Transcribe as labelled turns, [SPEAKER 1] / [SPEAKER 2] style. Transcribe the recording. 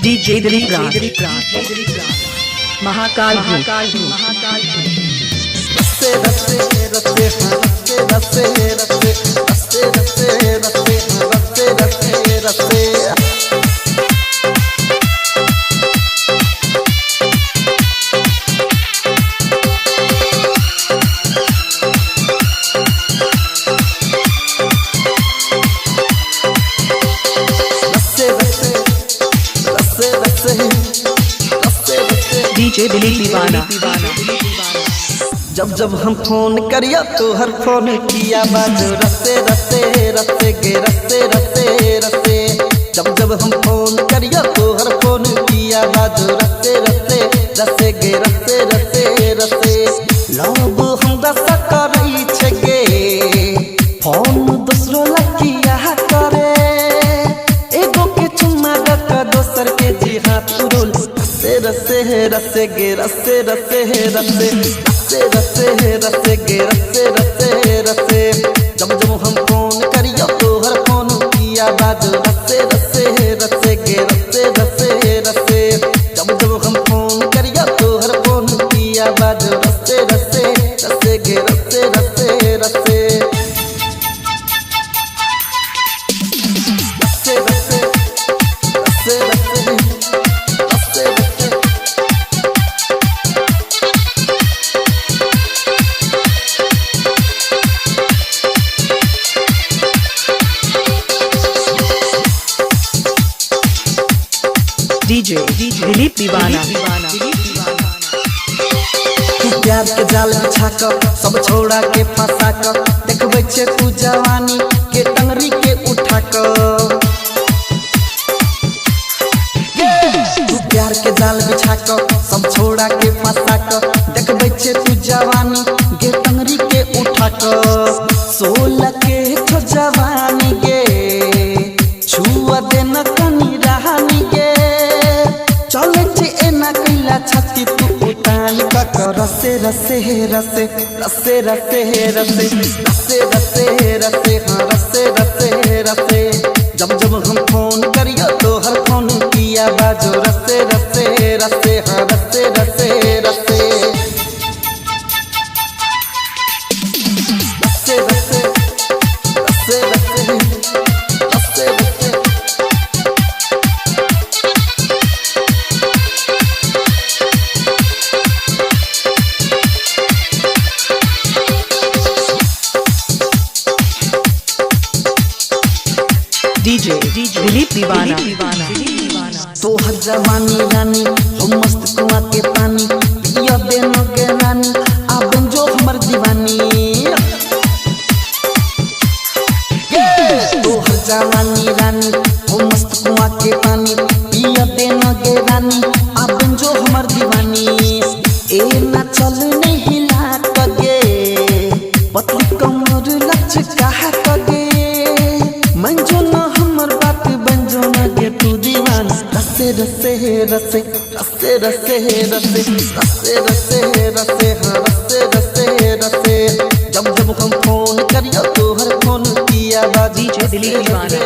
[SPEAKER 1] DJ Dilip Raj Mahakal
[SPEAKER 2] रस्ते रस्ते रस्ते रस्ते रस्ते रस्ते रस्ते रस्ते रस्ते रस्ते रस्ते
[SPEAKER 1] DJ Dilip दीवाना
[SPEAKER 2] जब जब हम फोन करिया तो हर फोन किया बाजो रस्ते रस्ते रस्ते गे रस्ते रस्ते रस्ते जब जब हम फोन करिया तो हर फोन किया बाजो रस्ते रस्ते रस्ते गे रस्ते रस्ते रस्ते लब हम दशा करई छे गे फोन दूसरो लकिया करे एगो के चुम्मा का दोसर के जी हाथ उड़ोल रस्ते रस्ते रस्ते गे रस्ते रस्ते रस्ते रस्ते रस्ते गे रस्ते रस्ते रस्ते जब जब हम फोन करियो तो हर फोन किया बाजो रस्ते रस्ते रस्ते गे रस्ते रस्ते रस्ते जब जब हम फोन करियो तो हर फोन किया बाजो रस्ते रस्ते रस्ते गे रस्ते रस्ते रस्ते रस्ते रस्ते रस्ते रस्ते
[SPEAKER 1] DJ Dilip दीवाना
[SPEAKER 2] तू प्यार के जाल बिछा कर सब छोड़ा के फंसा कर देखबे छे तू जवानी के टंगरी के उठा कर तू प्यार के जाल बिछा कर सब छोड़ा के फंसा कर देखबे छे तू जवानी के टंगरी के उठा कर 16 के छो जवानी गे छुआ देना कनी रहानी गे चले छे एना कैला छाती तू उतान का रसे रसे रसे रसे रसे रसे रसे रसे रसे हाँ रसे रसे रसे जब जब हम फोन करियो तो हर फोन किया बाजो रसे रसे रसे हाँ रसे रसे रसे रसे रसे रसे रसे रसे रसे
[SPEAKER 1] DJ Dilip दीवाना
[SPEAKER 2] तो हर जवानी रानी हम मस्त कुआं के पानी पिया देनो के रानी आबन जो हमर दीवानी तो हर जवानी रानी हम मस्त कुआं के पानी पिया देनो के रानी आबन जो हमर दीवानी ए ना चल नहीं ला कगे पतली कमर लचका कगे मंजो ना हमर बात बंजो ना के तू दीवान रसे रसे रसे रसे रसे रसे रसे रसे रसे हाँ रसे रसे रसे जब जब हम फोन करियो तो हर फोन किया बाजी
[SPEAKER 1] DJ Dilip दीवाना